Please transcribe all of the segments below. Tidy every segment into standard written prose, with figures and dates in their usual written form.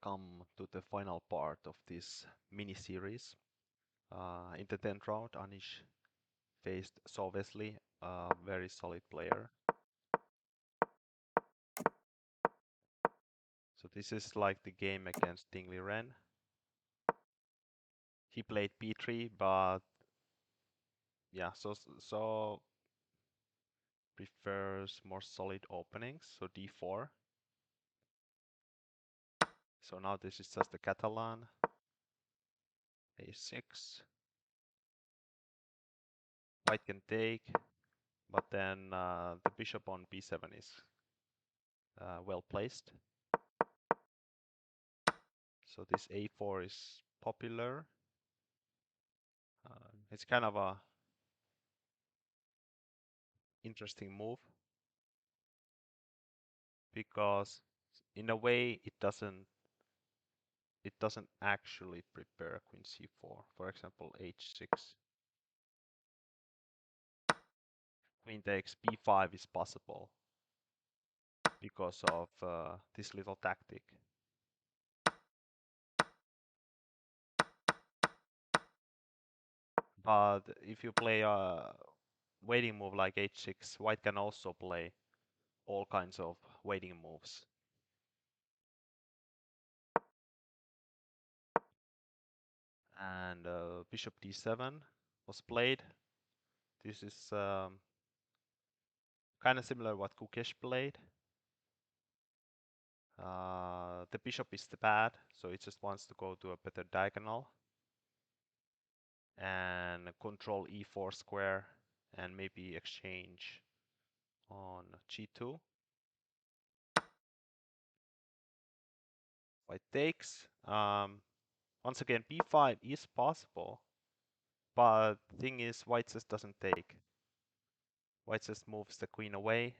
come to the final part of this mini-series. In the 10th round, Anish faced Saul Wesley, a very solid player. So this is like the game against Dingley Ren. He played b3, but yeah, so prefers more solid openings, so d4. So now this is just the Catalan. a6. White can take, but then the bishop on b7 is well placed. So this a4 is popular. It's kind of a interesting move because in a way it doesn't actually prepare queen c4. For example, h6. Queen takes b5 is possible because of this little tactic. But if you play a waiting move like h6, white can also play all kinds of waiting moves. And bishop d7 was played. This is kind of similar what Kukesh played. The bishop is the bad, so it just wants to go to a better diagonal and control e4 square and maybe exchange on g2. White takes. Once again, b5 is possible, but the thing is, white just doesn't take. White just moves the queen away,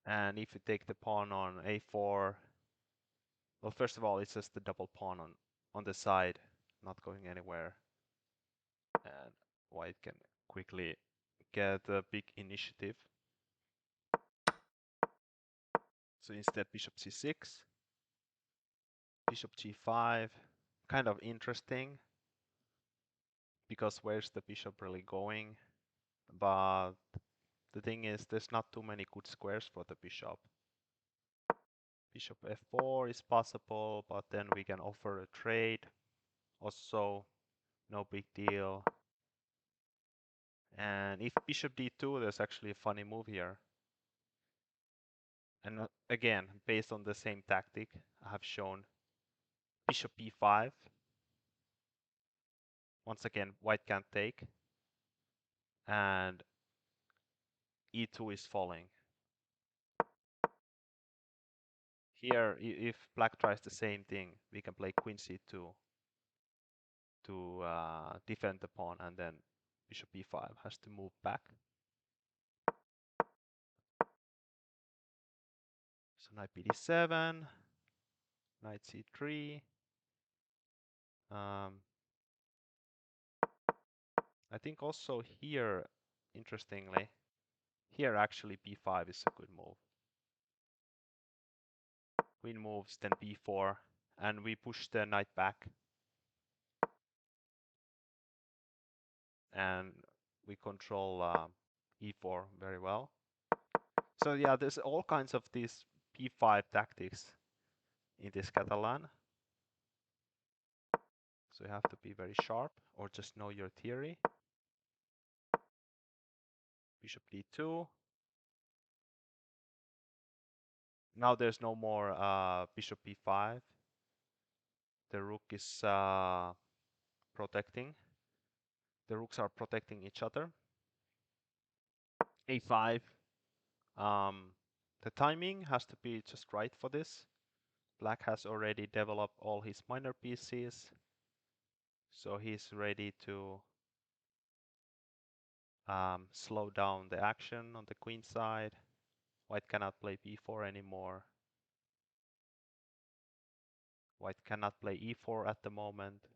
and if you take the pawn on a4, well, first of all, it's just the double pawn on the side, not going anywhere, and white can quickly get a big initiative. So instead, bishop c6, bishop g5, kind of interesting, because where's the bishop really going? But the thing is, there's not too many good squares for the bishop. Bishop f4 is possible, but then we can offer a trade. Also, no big deal. And if bishop d2, there's actually a funny move here. And again, based on the same tactic, I have shown bishop b5. Once again, white can't take. And e2 is falling. Here, if black tries the same thing, we can play queen c2 to defend the pawn, and then bishop b5 has to move back. So knight bd7, knight c3. I think also here, interestingly, here actually b5 is a good move. Queen moves, then b4, and we push the knight back. And we control e4 very well. So yeah, there's all kinds of these p5 tactics in this Catalan. So you have to be very sharp or just know your theory. Bishop d2. Now there's no more bishop b5. The rook is protecting. The rooks are protecting each other. a5. The timing has to be just right for this. Black has already developed all his minor pieces, so he's ready to slow down the action on the queen side. White cannot play b4 anymore. White cannot play e4 at the moment.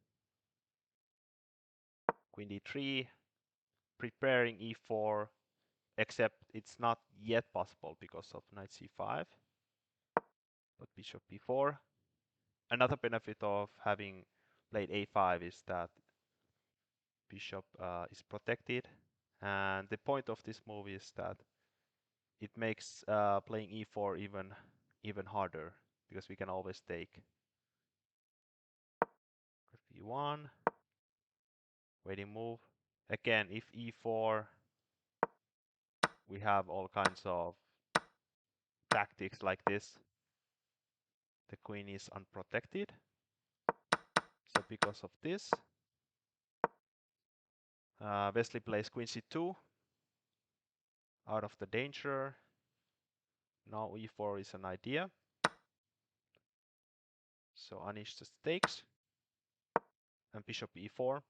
Queen d3, preparing e4, except it's not yet possible because of knight c5. But bishop b4. Another benefit of having played a5 is that bishop is protected, and the point of this move is that it makes playing e4 even harder because we can always take b1, waiting move. Again, if e4, we have all kinds of tactics like this. The queen is unprotected. So because of this, Wesley plays queen c2 out of the danger. Now e4 is an idea. So Anish just takes and bishop e4,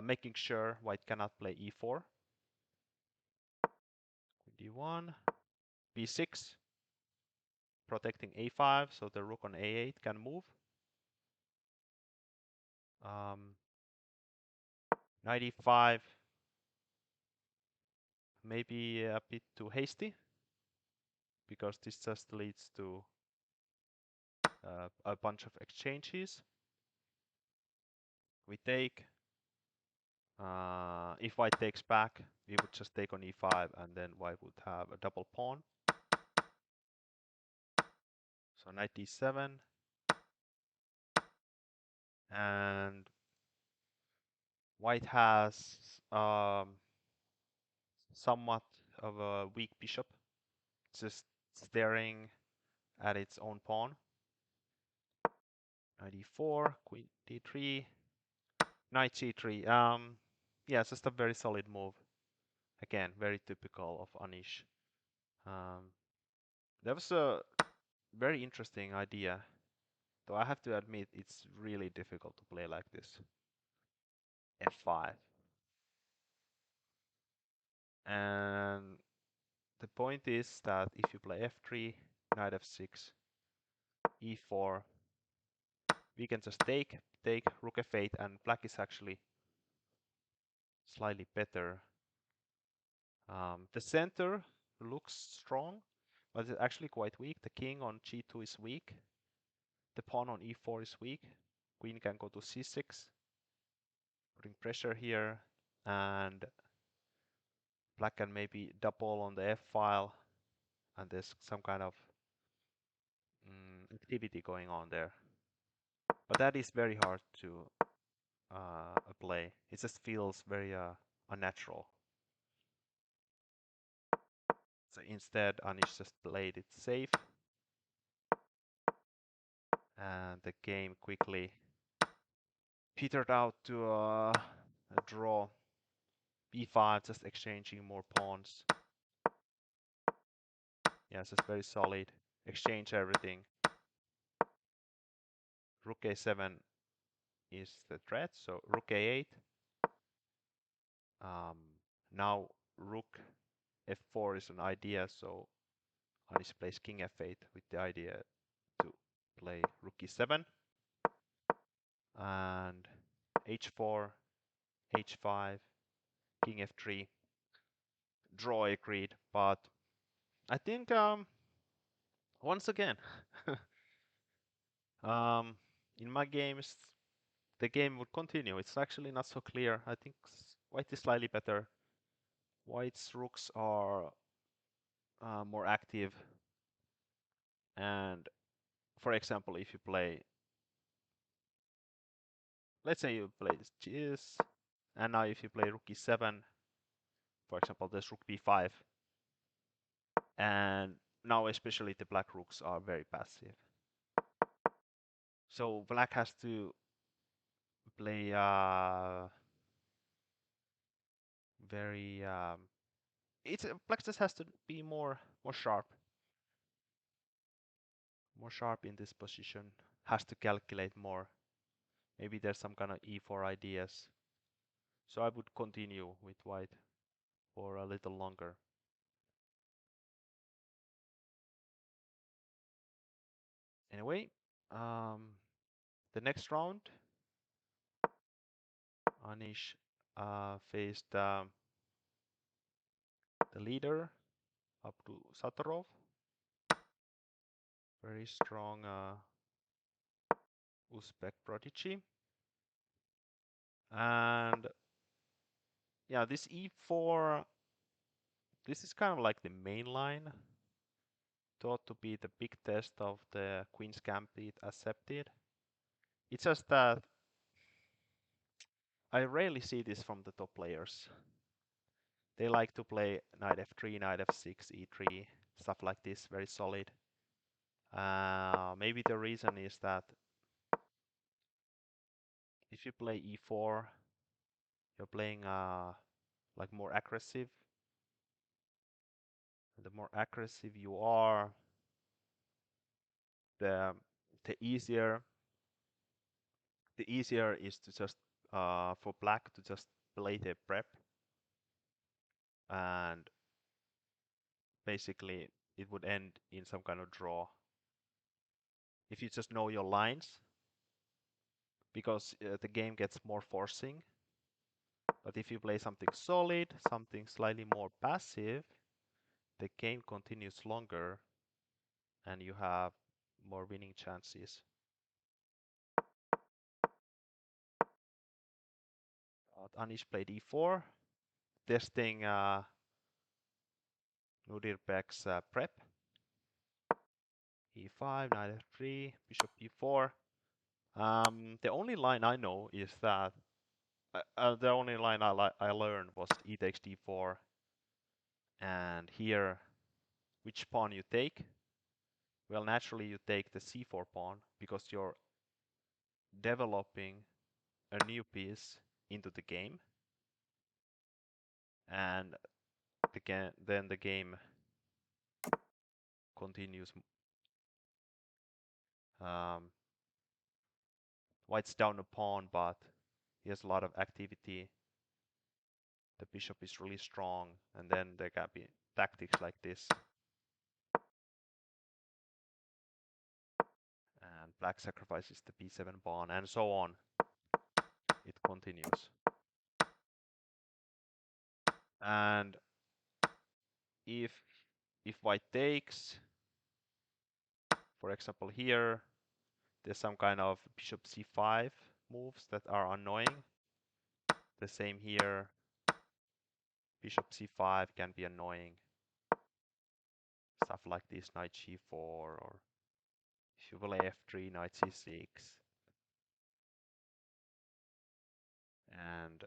making sure white cannot play e4. d1, b6, protecting a5, so the rook on a8 can move. Knight e5, maybe a bit too hasty, because this just leads to a bunch of exchanges. We take. If white takes back, we would just take on e5, and then white would have a double pawn. So knight d7, and white has somewhat of a weak bishop, just staring at its own pawn. Knight e4, queen d3, knight c3. Yeah, it's just a very solid move. Again, very typical of Anish. That was a very interesting idea, though I have to admit it's really difficult to play like this. f5. And the point is that if you play f3, knight f6, e4, we can just take rook f8, and black is actually slightly better. The center looks strong, but it's actually quite weak. The king on g2 is weak. The pawn on e4 is weak. Queen can go to c6, putting pressure here, and black can maybe double on the f file, and there's some kind of activity going on there. But that is very hard to play. It just feels very unnatural. So instead, Anish just played it safe, and the game quickly petered out to a draw. b5, just exchanging more pawns. Yeah, it's just very solid. Exchange everything. Rook a7 is the threat, so rook a8. Now rook f4 is an idea, so Anish plays king f8 with the idea to play rook e7. And h4, h5, king f3, draw agreed. But I think once again, in my games, the game would continue. It's actually not so clear. I think white is slightly better. White's rooks are more active. And for example, if you play, let's say you play this, and now if you play rook e7, for example, there's rook b5, and now especially the black rooks are very passive. So black has to play very black just has to be more sharp, in this position. Has to calculate more. Maybe there's some kind of e4 ideas. So I would continue with white for a little longer. Anyway, the next round, Anish faced the leader, up to Satarov. Very strong Uzbek prodigy. And yeah, this e4, this is kind of like the main line, thought to be the big test of the Queen's Gambit accepted. It's just that I rarely see this from the top players. They like to play knight f3, knight f6, e3, stuff like this, very solid. Maybe the reason is that if you play e4, you're playing like more aggressive. The more aggressive you are, the the easier is to just for black to just play the prep, and basically it would end in some kind of draw if you just know your lines, because the game gets more forcing. But if you play something solid, something slightly more passive, the game continues longer and you have more winning chances. Anish played e4, testing Nudirbek's prep. e5, knight f3, bishop e4. The only line I know is that the only line I learned was e takes d4, and here which pawn you take. Well, naturally you take the c4 pawn because you're developing a new piece into the game, and then the game continues. White's down a pawn, but he has a lot of activity. The bishop is really strong, and then there can be tactics like this. And black sacrifices the b7 pawn, and so on. It continues. And if white takes, for example here, there's some kind of bishop c5 moves that are annoying. The same here, bishop c5 can be annoying. Stuff like this, knight g4, or if you play f3, knight c6. And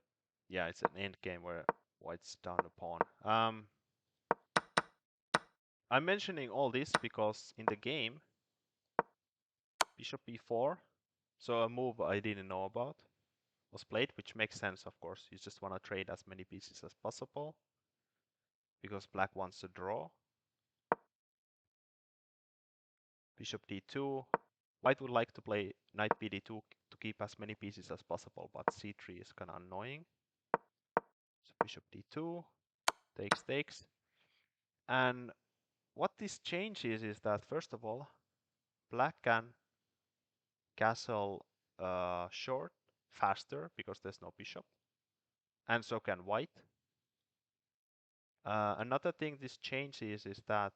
yeah, it's an end game where white's down a pawn. I'm mentioning all this because in the game, bishop e4, so a move I didn't know about, was played, which makes sense, of course. You just want to trade as many pieces as possible because black wants to draw. Bishop d2. White would like to play knight bd2 to keep as many pieces as possible, but c3 is kind of annoying. So bishop d2, takes. And what this changes is that, first of all, black can castle short faster because there's no bishop, and so can white. Another thing this changes is that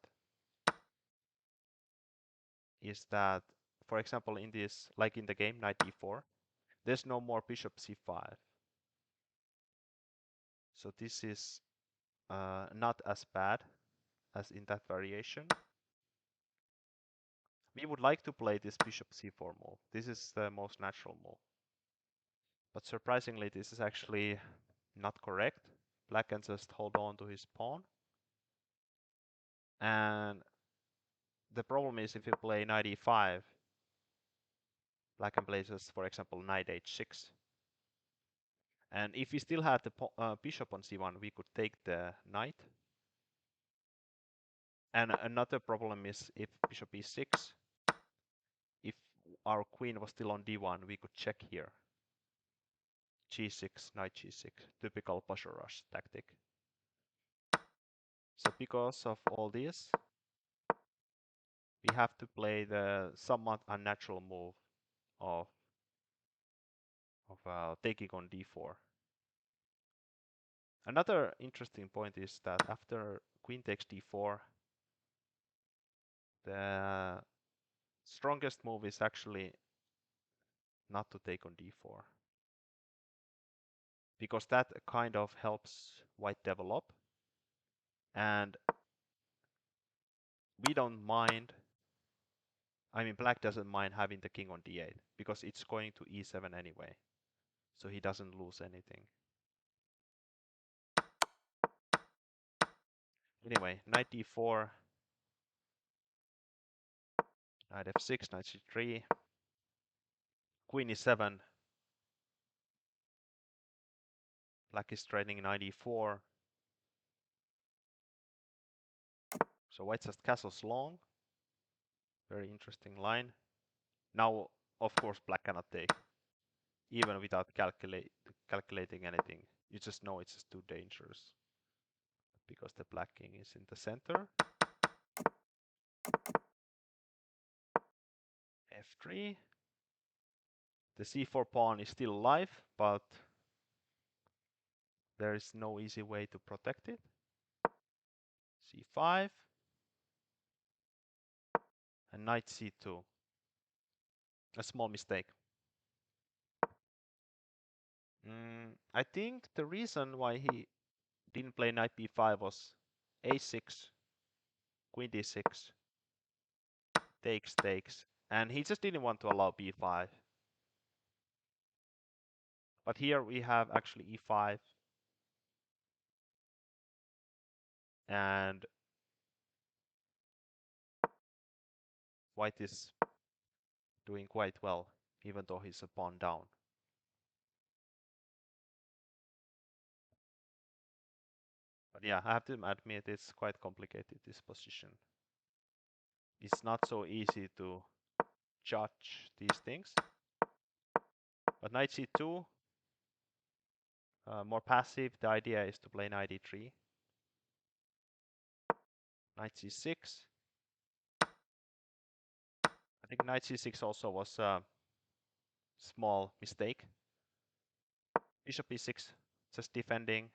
for example in this, like in the game knight e4, there's no more bishop c5, so this is not as bad as in that variation. We would like to play this bishop c4 move. This is the most natural move, but surprisingly this is actually not correct. Black can just hold on to his pawn, and the problem is if you play knight e5, black can play just, for example, knight h6. And if we still had the bishop on c1, we could take the knight. And another problem is if bishop e6, if our queen was still on d1, we could check here. g6, knight g6, typical Pasha rush tactic. So because of all this, we have to play the somewhat unnatural move of taking on d4. Another interesting point is that after queen takes d4, the strongest move is actually not to take on d4. Because that kind of helps white develop. And we don't mind, I mean black doesn't mind having the king on d8 because it's going to e7 anyway. So he doesn't lose anything. Anyway, knight d4, knight f6, knight c3, queen e7. Black is trading knight e4. So white just castles long. Very interesting line. Now, of course, black cannot take, even without calculating anything. You just know it's just too dangerous because the black king is in the center. f3. The c4 pawn is still alive, but there is no easy way to protect it. c5 and knight c2. A small mistake. I think the reason why he didn't play knight b5 was a6, queen d6, takes, and he just didn't want to allow b5. But here we have actually e5, and white is doing quite well, even though he's a pawn down. But yeah, I have to admit it's quite complicated, this position. It's not so easy to judge these things. But knight c2, more passive. The idea is to play knight e3. Knight c6. I think knight c6 also was a small mistake. Bishop e6, just defending.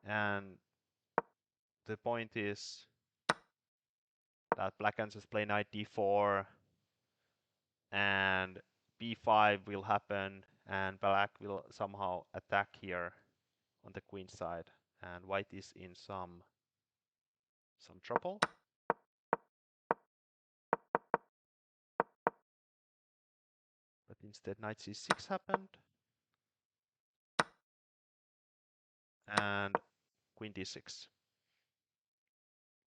And the point is that black can just play knight d4 and b5 will happen and black will somehow attack here on the queen side and white is in some trouble. But instead knight c6 happened and queen d6.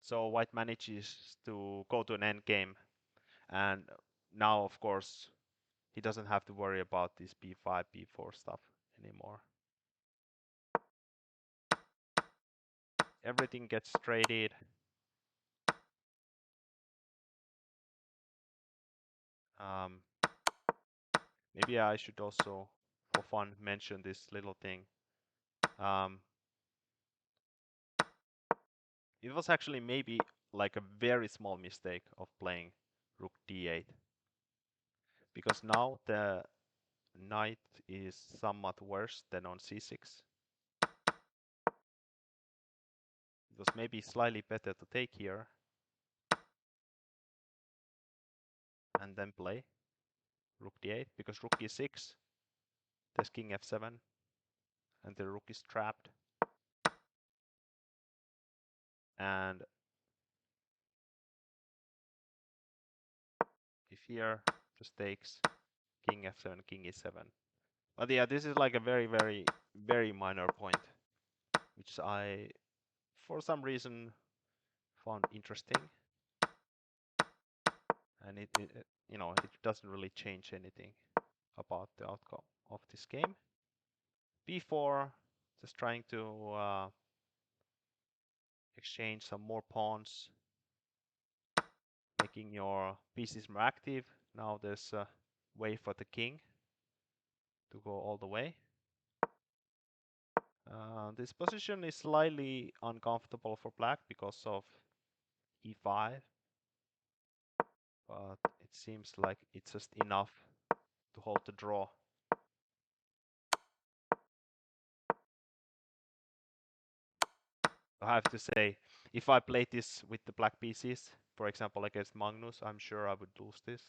So white manages to go to an endgame, and now of course he doesn't have to worry about this b5, b4 stuff anymore. Everything gets traded. Maybe I should also, for fun, mention this little thing. It was actually maybe like a very small mistake of playing rook d8. Because now the knight is somewhat worse than on c6. It was maybe slightly better to take here and then play rook d8, because rook e6, there's king f7, and the rook is trapped. And if here just takes king f7, king e7. But yeah, this is like a very, very, very minor point, which I, for some reason, found interesting. And it you know, it doesn't really change anything about the outcome of this game. b4, just trying to exchange some more pawns, making your pieces more active. Now there's a way for the king to go all the way. This position is slightly uncomfortable for black because of e5, but it seems like it's just enough to hold the draw. I have to say, if I played this with the black pieces, for example against Magnus, I'm sure I would lose this.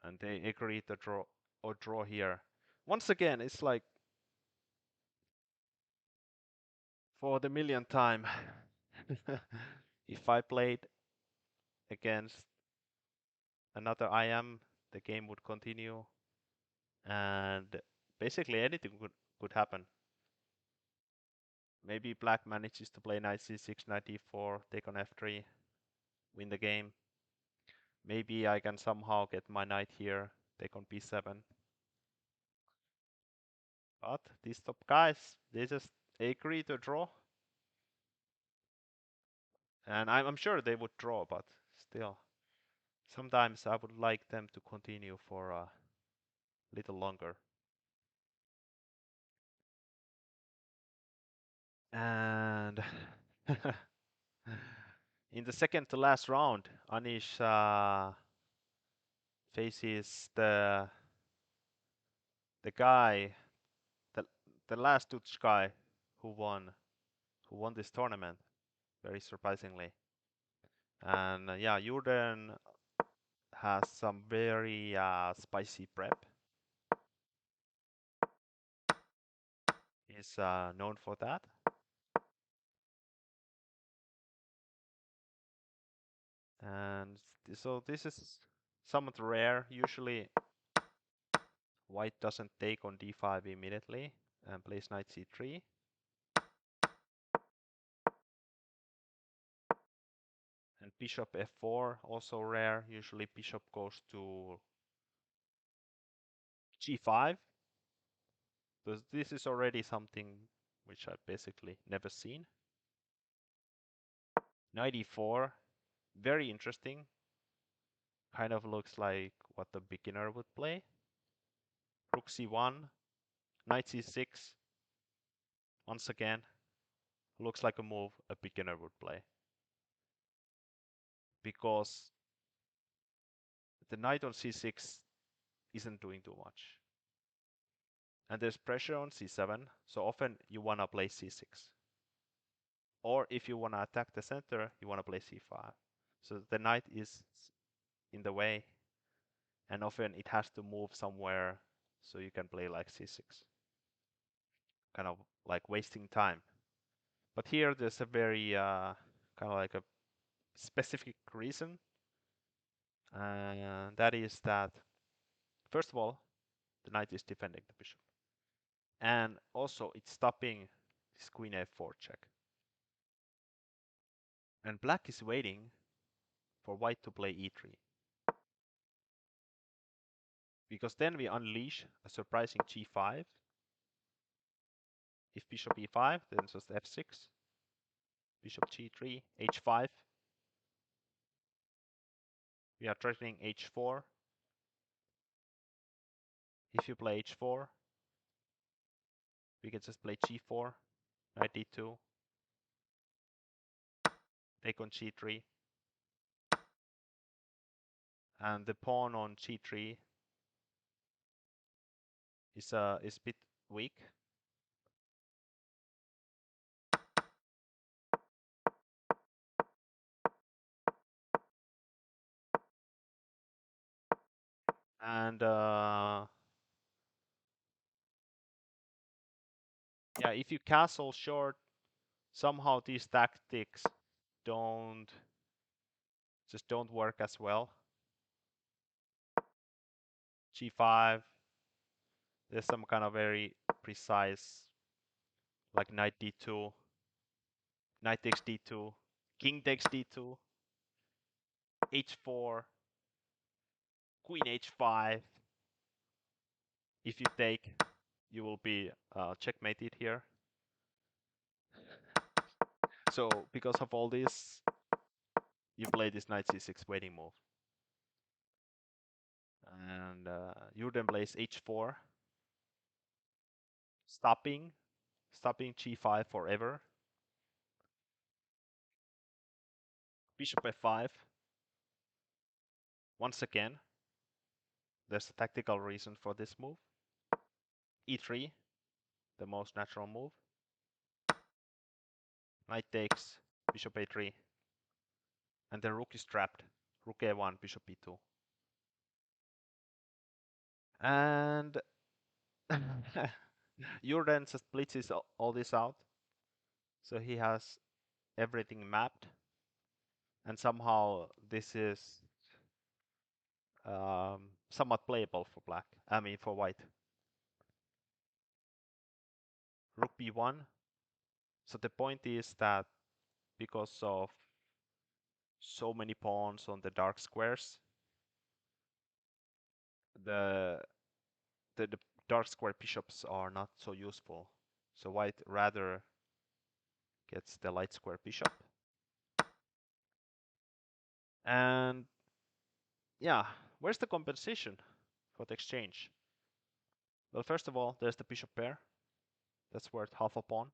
and they agree to draw here. Once again, it's like for the millionth time. If I played against another IM, the game would continue, and basically anything could happen. Maybe black manages to play knight c6, knight e4, take on f3, win the game. Maybe I can somehow get my knight here, take on b7. But these top guys, they just agree to draw. And I'm sure they would draw, but still. Sometimes I would like them to continue for a little longer. And in the second to last round, Anish faces the guy, the the last Dutch guy who won this tournament, very surprisingly. And yeah, Jordan has some very spicy prep. He's known for that. And so this is somewhat rare. Usually white doesn't take on d5 immediately and plays knight c3. And bishop f4, also rare. Usually bishop goes to g5. So this is already something which I've basically never seen. Knight e4, very interesting. Kind of looks like what the beginner would play. Rook c1, knight c6. Once again, looks like a move a beginner would play. Because the knight on c6 isn't doing too much. And there's pressure on c7, so often you want to play c6. Or if you want to attack the center, you want to play c5. So the knight is in the way, and often it has to move somewhere so you can play like c6. Kind of like wasting time. But here there's a very kind of like a specific reason, and that is that, first of all, the knight is defending the bishop. And also it's stopping this queen f4 check. And black is waiting for white to play e3. Because then we unleash a surprising g5. If bishop e5, then just f6. Bishop g3, h5. We are threatening h4. If you play h4, we can just play g4, knight d2, take on g3. And the pawn on g3 is a bit weak. And yeah, if you castle short, somehow these tactics don't work as well. g5, there's some kind of very precise, like knight d2, knight takes d2, king takes d2, h4, queen h5. If you take, you will be checkmated here. So because of all this, you play this knight c6 waiting move. And Jordan plays h4, stopping g5 forever. Bishop f5. Once again, there's a tactical reason for this move. e3, the most natural move. Knight takes, bishop a3. And the rook is trapped. Rook a1, bishop b2. And Jordan just blitzes all this out, so he has everything mapped, and somehow this is somewhat playable for black. I mean for white. Rook b1. So the point is that because of so many pawns on the dark squares, the the dark square bishops are not so useful. So white rather gets the light square bishop. And yeah, where's the compensation for the exchange? Well, first of all, there's the bishop pair. That's worth half a pawn.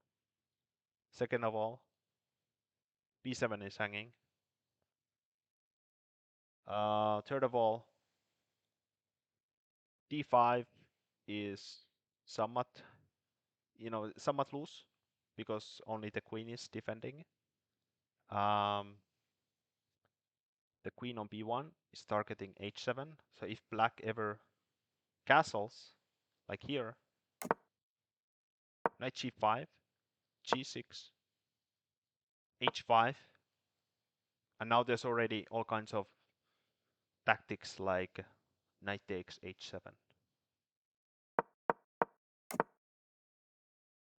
Second of all, b7 is hanging. Third of all, d5 is somewhat, somewhat loose because only the queen is defending. The queen on b1 is targeting h7. So if black ever castles, like here, knight g5, g6, h5, and now there's already all kinds of tactics like knight takes h7.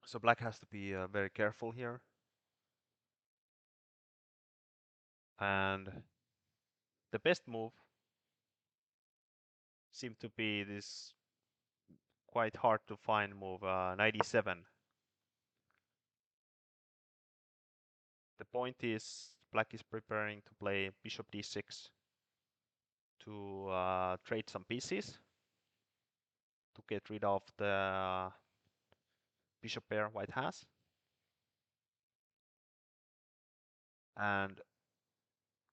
So black has to be very careful here. And the best move seemed to be this quite hard to find move, knight e7. The point is black is preparing to play bishop d6 to trade some pieces to get rid of the bishop pair white has. And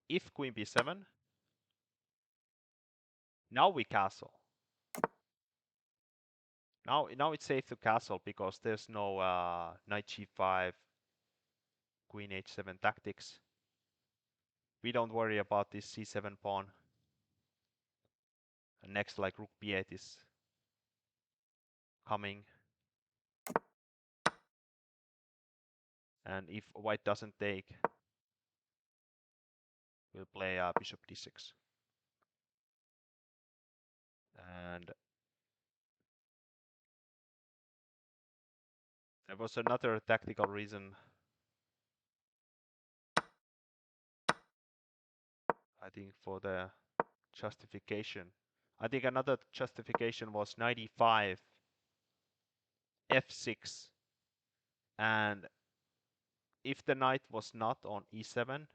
if queen b7, now we castle. Now it's safe to castle because there's no knight g5, queen h7 tactics. We don't worry about this c7 pawn. And next, like rook b8 is coming. And if white doesn't take, we'll play bishop d6. And there was another tactical reason, I think, for the justification. I think another justification was 95 f6. And if the knight was not on e7,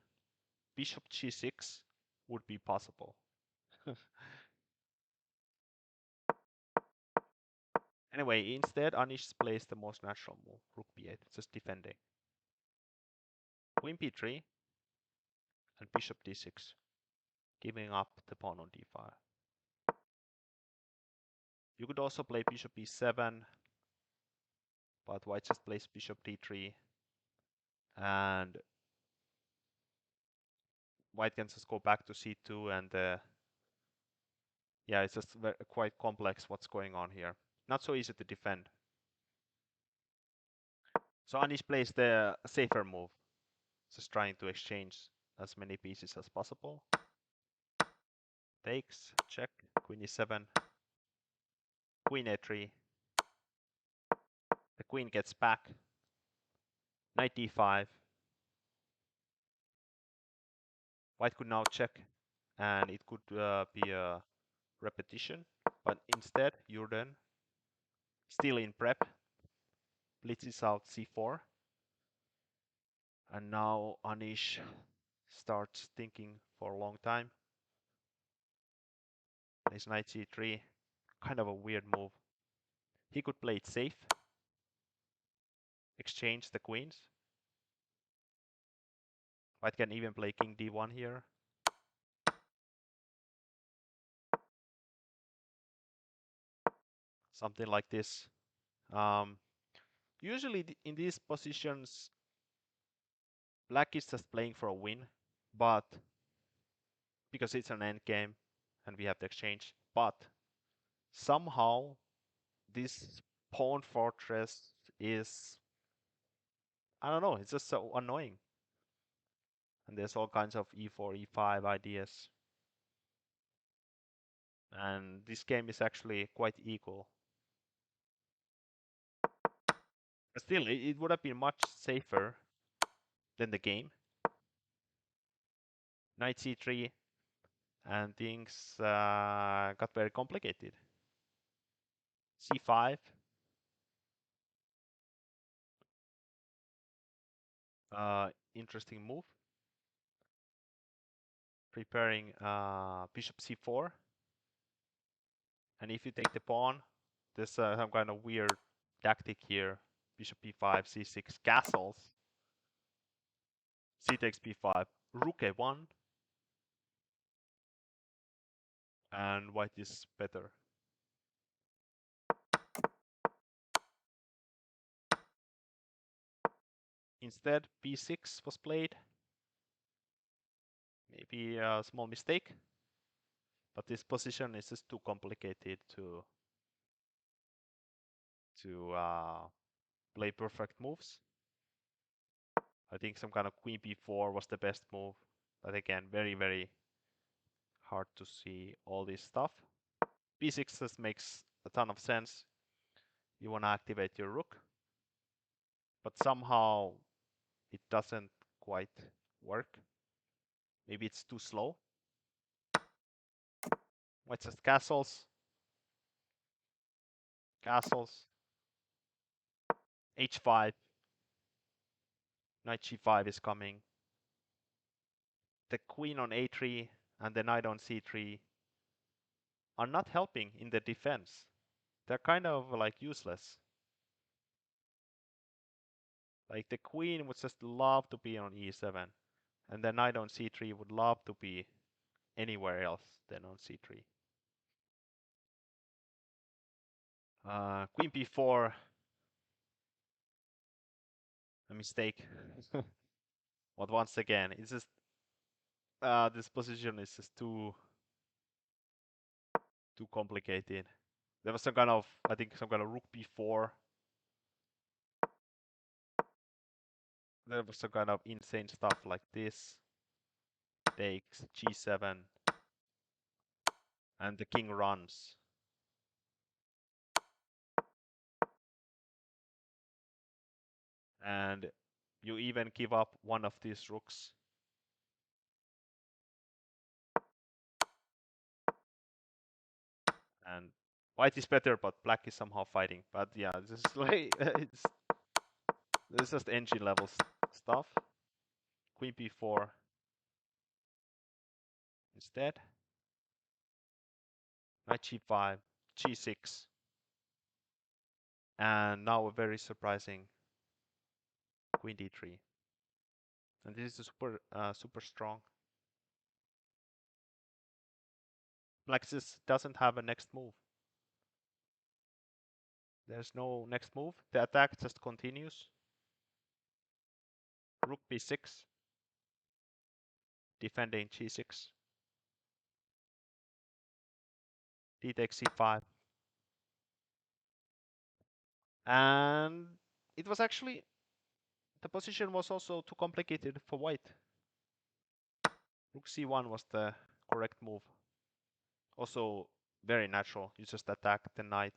bishop g6 would be possible. Anyway, instead, Anish plays the most natural move, rook b8, just defending. Queen b3 and bishop d6, giving up the pawn on d5. You could also play bishop e7, but white just plays bishop d3, and white can just go back to c2, and yeah, it's just quite complex what's going on here. Not so easy to defend. So Anish plays the safer move, just trying to exchange as many pieces as possible. Takes, check, queen e7, queen a3. The queen gets back, knight d5. White could now check, and it could be a repetition, but instead Jordan, still in prep, blitzes out c4. And now Anish starts thinking for a long time. His knight c3, kind of a weird move. He could play it safe, exchange the queens. White can even play king d1 here. Something like this. Usually in these positions, black is just playing for a win, but because it's an end game and we have the exchange. But Somehow this pawn fortress is, I don't know, it's just so annoying. And there's all kinds of e4, e5 ideas. And this game is actually quite equal. But still, it would have been much safer than the game. Knight c3, and things got very complicated. c5. Interesting move. Preparing bishop c4. And if you take the pawn, there's some kind of weird tactic here. Bishop b5, c6, castles. C takes b5, rook a1, and white is better. Instead, b6 was played. Maybe a small mistake, but this position is just too complicated to play perfect moves. I think some kind of queen b4 was the best move, but again, very, very hard to see all this stuff. b6 just makes a ton of sense. You want to activate your rook, but somehow it doesn't quite work. Maybe it's too slow. White just castles, castles, h5, knight g5 is coming. The queen on a3 and the knight on c3 are not helping in the defense. They're kind of like useless. Like the queen would just love to be on e7, and the knight on c3 would love to be anywhere else than on c3. Queen b4, a mistake. But once again, it's just this position is just too complicated. There was some kind of, I think, some kind of rook b4. There was some kind of insane stuff like this. Takes g7, and the king runs. And you even give up one of these rooks. And white is better, but black is somehow fighting. But yeah, this is like this is just engine level stuff. Queen b4 instead. Knight g5, g6, and now a very surprising queen d3. And this is super strong. Black just doesn't have a next move. There's no next move. The attack just continues. Rook b6, defending g6. D takes c5. And it was actually, the position was also too complicated for white. Rook c1 was the correct move. Also very natural. You just attack the knight,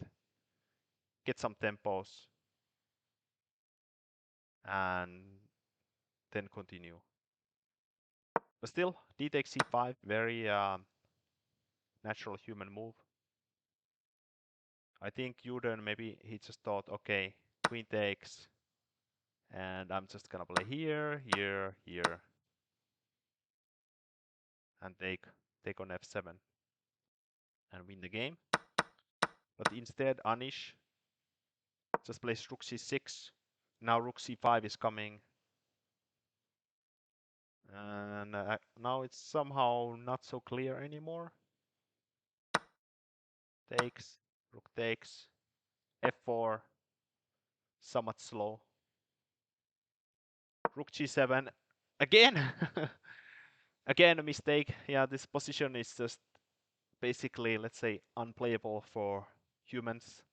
get some tempos, and then continue. But still, d takes c5, very natural human move. I think Juden, maybe he just thought, okay, queen takes, and I'm just gonna play here, here, here, and take on f7 and win the game. But instead, Anish just plays rook c6. Now rook c5 is coming. And now it's somehow not so clear anymore. Takes, rook takes, f4, somewhat slow. Rook g7, again! Again a mistake. Yeah, this position is just basically, let's say, unplayable for humans.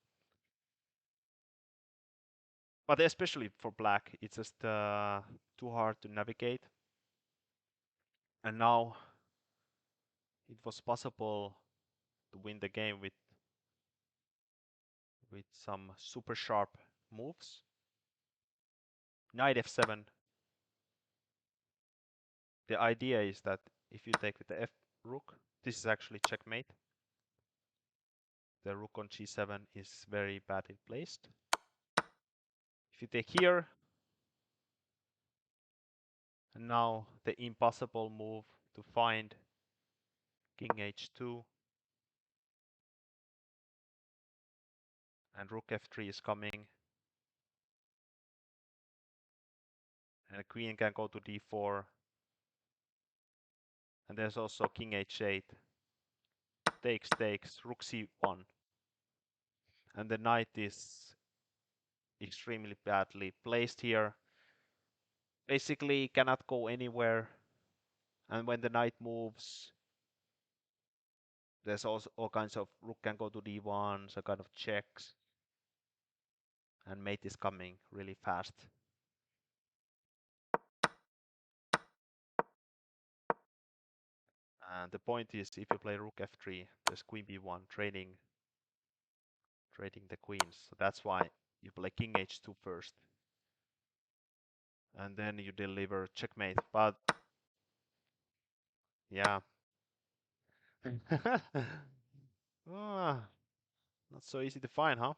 But especially for black, it's just too hard to navigate. And now it was possible to win the game with some super sharp moves. Knight f7. The idea is that if you take with the f rook, this is actually checkmate. The rook on g7 is very badly placed. If you take here, and now the impossible move to find king h2, and rook f3 is coming, and the queen can go to d4, and there's also king h8, takes, rook c1, and the knight is extremely badly placed here. Basically cannot go anywhere, and when the knight moves, there's also all kinds of rook can go to d1, so kind of checks, and mate is coming really fast. And the point is, if you play rook f3, there's queen b1 trading the queens. So that's why you play king h2 first, and then you deliver checkmate. But yeah, ah, not so easy to find, huh?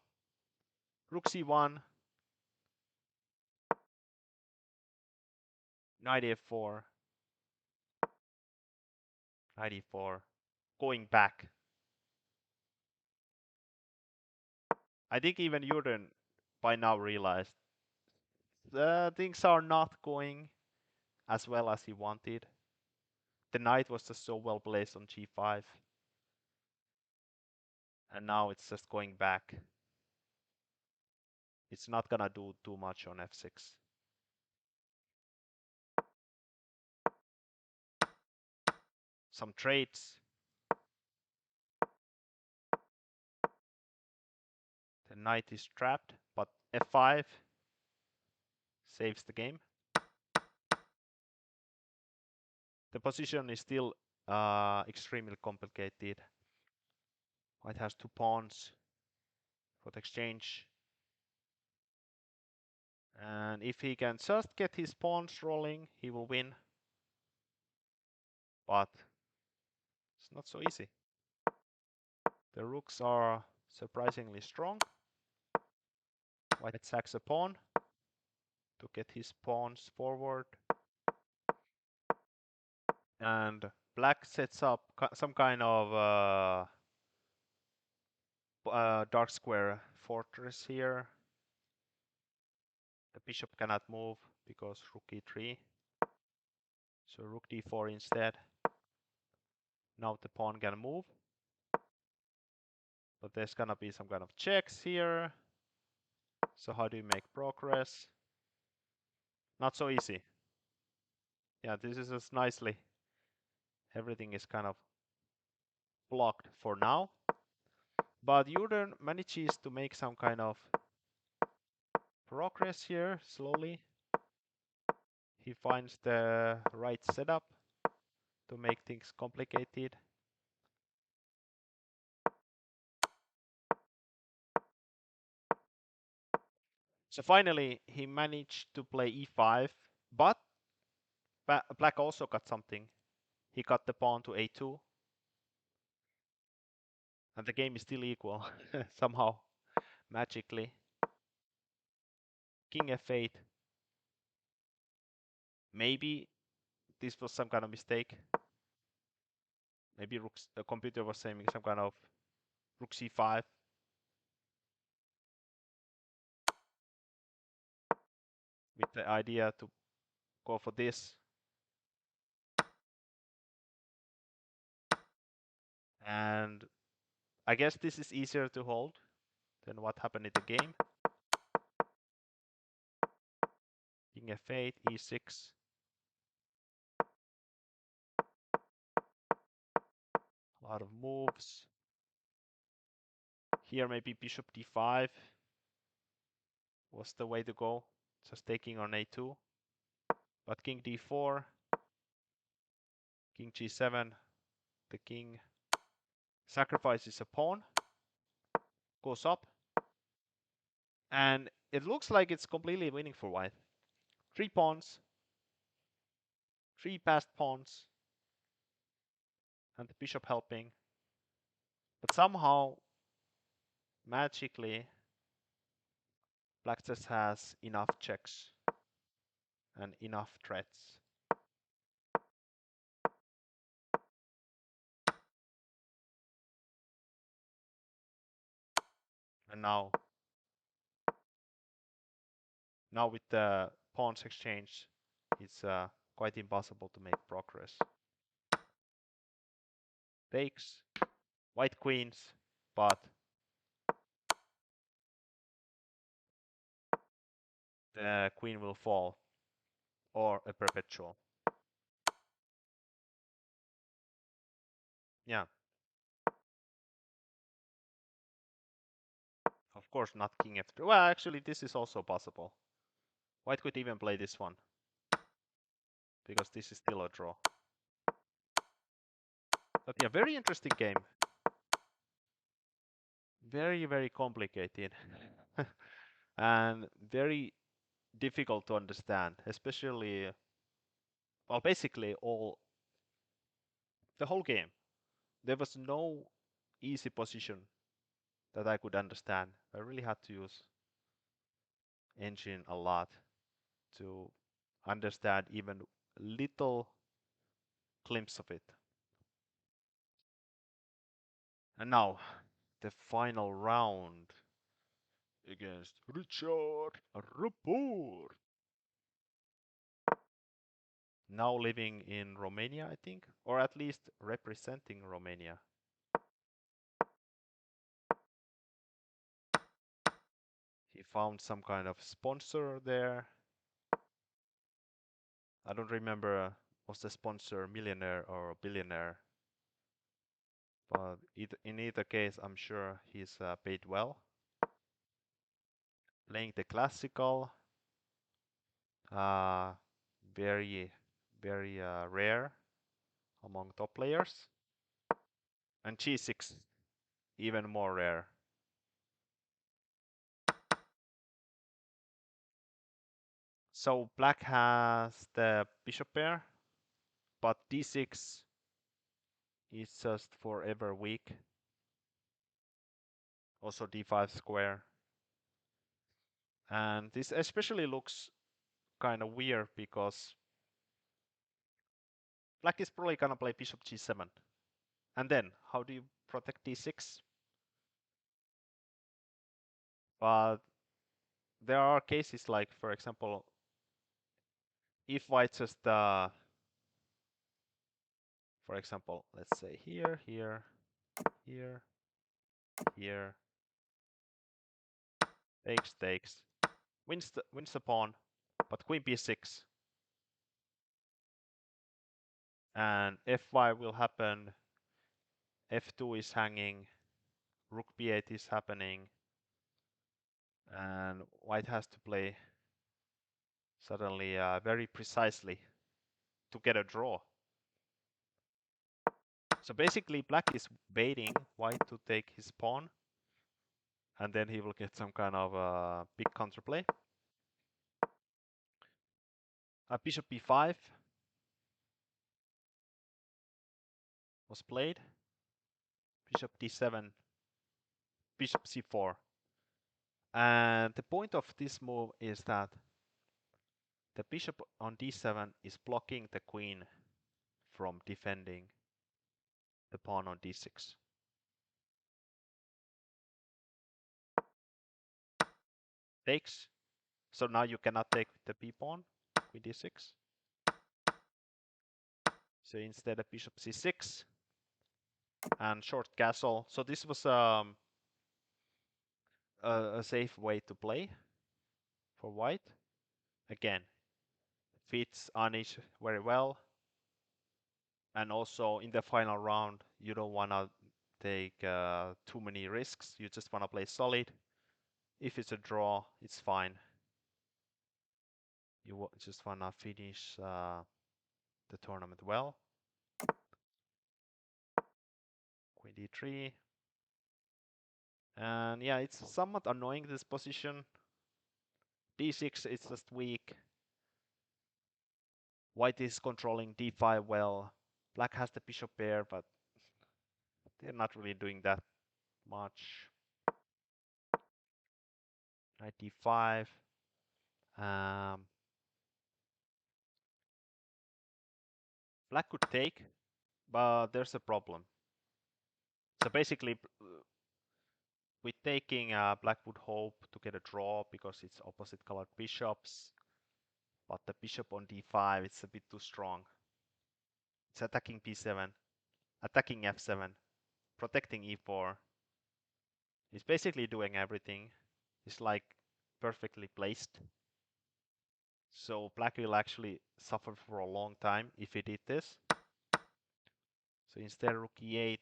Rook c1, knight f4, knight e4, going back. I think even Jurgen by now realized things are not going as well as he wanted. The knight was just so well placed on g5, and now it's just going back. It's not gonna do too much on f6. Some trades. The knight is trapped, but f5 saves the game. The position is still extremely complicated. White has two pawns for the exchange. And if he can just get his pawns rolling, he will win. But it's not so easy. The rooks are surprisingly strong. White sacks a pawn to get his pawns forward. And black sets up some kind of dark square fortress here. The bishop cannot move because rook e3. So rook d4 instead. Now the pawn can move. But there's gonna be some kind of checks here. So how do you make progress? Not so easy. Yeah, this is just nicely. Everything is kind of blocked for now. But Jurgen manages to make some kind of progress here slowly. He finds the right setup to make things complicated. So finally, he managed to play e5, but black also got something. He got the pawn to a2, and the game is still equal somehow, magically. King f8. Maybe this was some kind of mistake. Maybe the computer was saying some kind of rook c5. With the idea to go for this. And I guess this is easier to hold than what happened in the game. King f8, e6. A lot of moves. Here maybe bishop d5 was the way to go. Just taking on a2. But king d4, king g7, the king sacrifices a pawn, goes up, and it looks like it's completely winning for white. 3 pawns, 3 passed pawns, and the bishop helping. But somehow, magically, black just has enough checks and enough threats. And now with the pawns exchange, it's quite impossible to make progress. Takes, white queens, but the queen will fall, or a perpetual. Yeah, of course not king f3. Well, actually, this is also possible. White could even play this one, because this is still a draw. But yeah, very interesting game. Very, very complicated. And very difficult to understand, especially, well, basically the whole game. There was no easy position that I could understand. I really had to use engine a lot to understand even little glimpse of it. And now, the final round against Richard Rapport. Now living in Romania, I think, or at least representing Romania. He found some kind of sponsor there. I don't remember was the sponsor millionaire or billionaire, but in either case, I'm sure he's paid well. Playing the classical, uh, very, very rare among top players. And g6, even more rare. So black has the bishop pair, but d6 is just forever weak. Also d5 square. And this especially looks kind of weird because black is probably gonna play bishop g7. And then, how do you protect d6? But there are cases like, for example, if white just, for example, let's say here, here, here, here, takes, wins the pawn, but queen b6, and f5 will happen, f2 is hanging, rook b8 is happening, and white has to play suddenly very precisely to get a draw. So basically black is baiting white to take his pawn, and then he will get some kind of big counterplay. Bishop b5 was played. Bishop d7, bishop c4. And the point of this move is that the bishop on d7 is blocking the queen from defending the pawn on d6. Takes. So now you cannot take the b pawn, queen d6. So instead of bishop c6 and short castle. So this was a safe way to play for white. Again, fits Anish very well. And also in the final round, you don't want to take too many risks. You just want to play solid. If it's a draw, it's fine. You just want to finish the tournament well. Queen d3. And yeah, it's somewhat annoying, this position. d6 is just weak. White is controlling d5 well. Black has the bishop pair, but they're not really doing that much. Knight d5. Black could take, but there's a problem. So basically, with taking, black would hope to get a draw because it's opposite colored bishops. But the bishop on d5, it's a bit too strong. It's attacking b7, attacking f7, protecting e4. It's basically doing everything. It's like perfectly placed. So black will actually suffer for a long time if he did this. So instead, rook e8,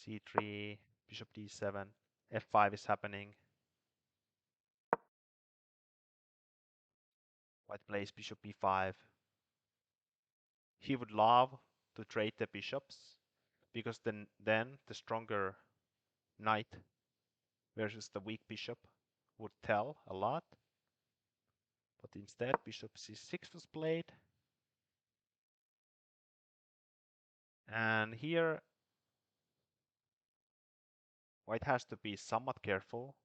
c3, bishop d7, f5 is happening. White plays bishop b5. He would love to trade the bishops because then the stronger knight versus the weak bishop would tell a lot. But instead, bishop c6 was played. And here, white has to be somewhat careful.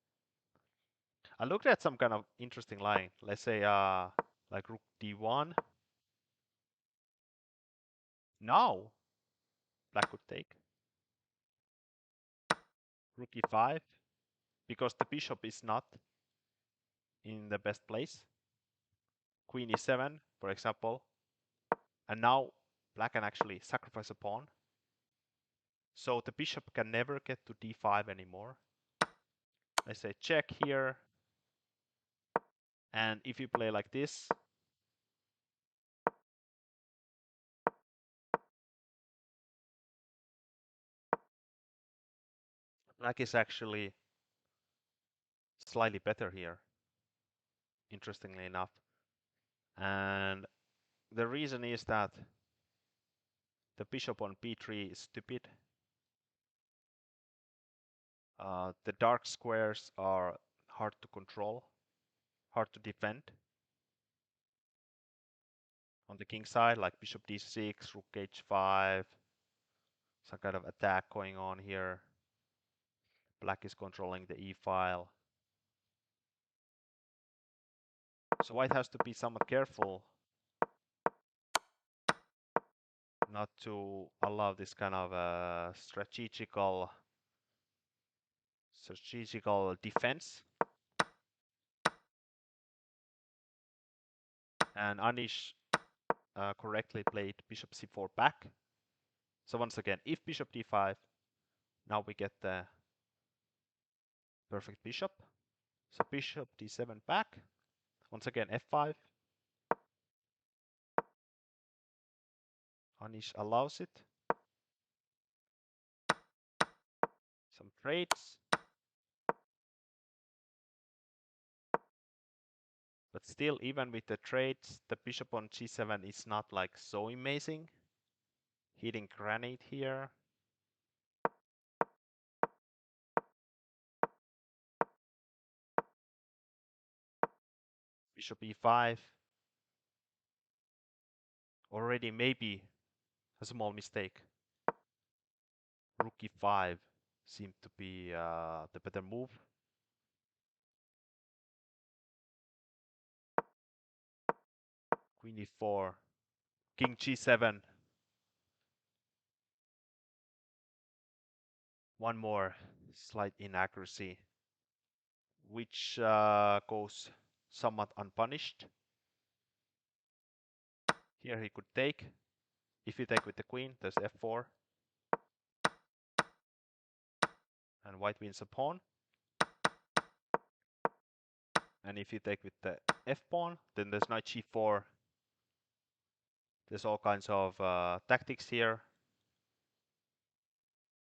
I looked at some kind of interesting line. Let's say like rook d1. Now, black could take. Rook e5, because the bishop is not in the best place. Queen e7, for example. And now black can actually sacrifice a pawn. So the bishop can never get to d5 anymore. I say check here. And if you play like this, black is actually slightly better here, interestingly enough. And the reason is that the bishop on b3 is stupid. The dark squares are hard to control, hard to defend. On the king side, like bishop d6, rook h5, some kind of attack going on here. Black is controlling the e-file. So white has to be somewhat careful not to allow this kind of strategical defense. And Anish correctly played bishop c4 back. So once again, if bishop d5, now we get the perfect bishop. So bishop d7 back. Once again, f5. Anish allows it. Some trades. But still, even with the trades, the bishop on g7 is not like so amazing. Hitting granite here. Bishop e5. Already maybe a small mistake. Rook e5 seemed to be the better move. Queen e4. King g7. One more slight inaccuracy, which goes somewhat unpunished. Here he could take. If you take with the queen, there's f4. And white wins a pawn. And if you take with the f pawn, then there's knight g4. There's all kinds of tactics here,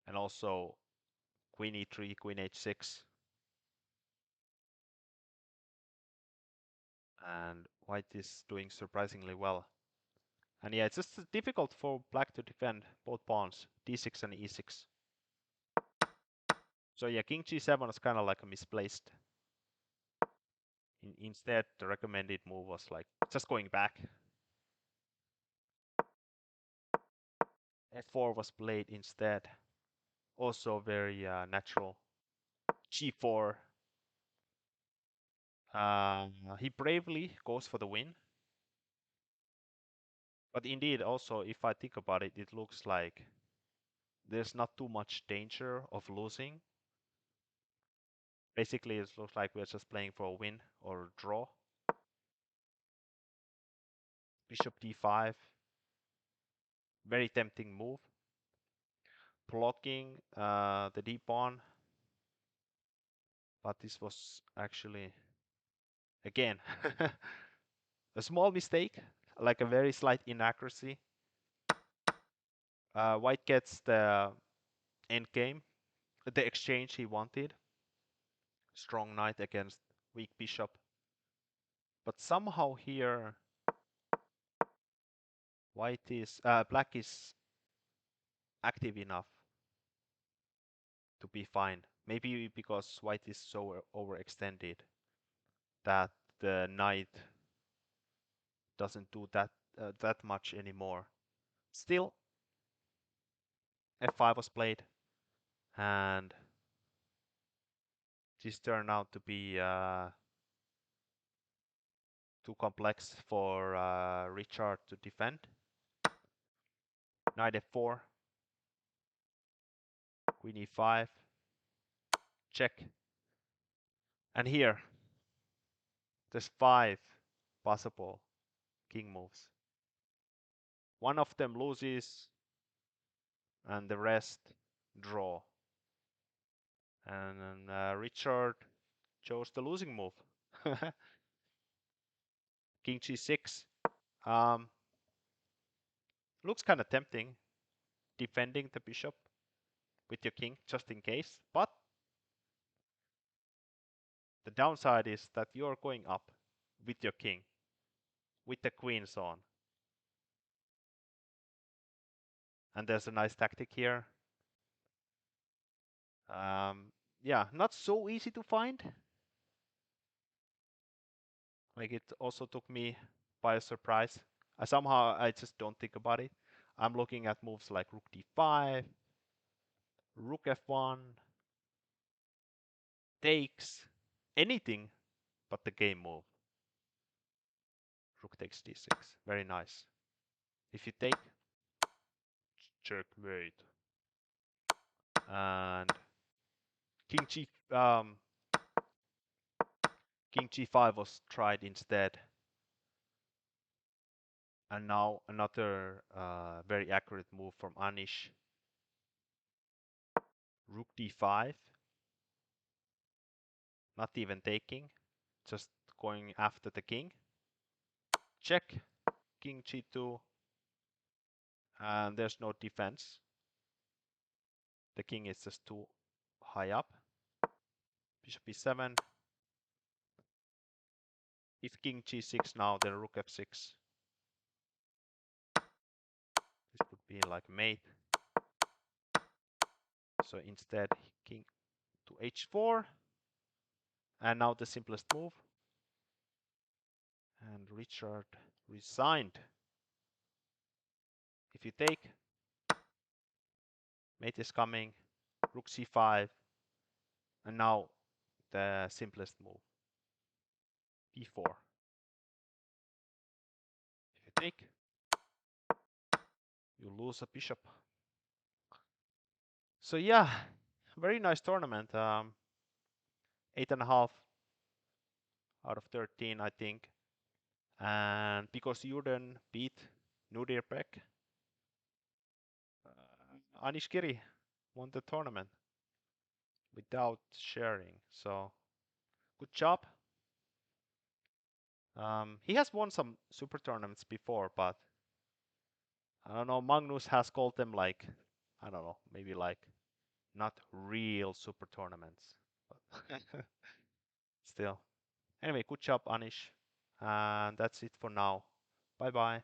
and also queen e3, queen h6, and white is doing surprisingly well. And yeah, it's just difficult for black to defend both pawns, d6 and e6. So yeah, king g7 is kind of like a misplaced. Instead, the recommended move was like just going back. f4 was played instead. Also very natural. g4. He bravely goes for the win. But indeed, also, if I think about it, it looks like there's not too much danger of losing. Basically, it looks like we're just playing for a win or a draw. Bishop d5. Very tempting move. Blocking the d pawn. But this was actually, again, a small mistake, like a very slight inaccuracy. White gets the endgame, the exchange he wanted. Strong knight against weak bishop. But somehow here, black is active enough to be fine. Maybe because white is so overextended that the knight doesn't do that much anymore. Still, f5 was played, and this turned out to be too complex for Richard to defend. Knight f4, queen e5, check. And here, there's 5 possible king moves. One of them loses, and the rest draw. And Richard chose the losing move. King g6. Looks kind of tempting, defending the bishop with your king just in case. But the downside is that you're going up with your king, with the queens on. And there's a nice tactic here. Yeah, not so easy to find. Like, it also took me by a surprise. I just don't think about it. I'm looking at moves like rook d5, rook f1, takes, anything but the game move. Rook takes d6, very nice. If you take, checkmate. And king g king g5 was tried instead. And now another very accurate move from Anish. Rook d5. Not even taking, just going after the king. Check, king g2, and there's no defense. The king is just too high up. Bishop e7. If king g6 now, then rook f6. This would be like mate. So instead, king to h4. And now the simplest move. And Richard resigned. If you take, mate is coming, rook c5. And now the simplest move, b4. If you take, you lose a bishop. So yeah, very nice tournament. 8.5 out of 13, I think. And because Jurden beat Nudirpek, Anish Giri won the tournament without sharing. So good job. He has won some super tournaments before, but I don't know. Magnus has called them like, I don't know, maybe like not real super tournaments, but still. Anyway, good job, Anish. And that's it for now. Bye bye.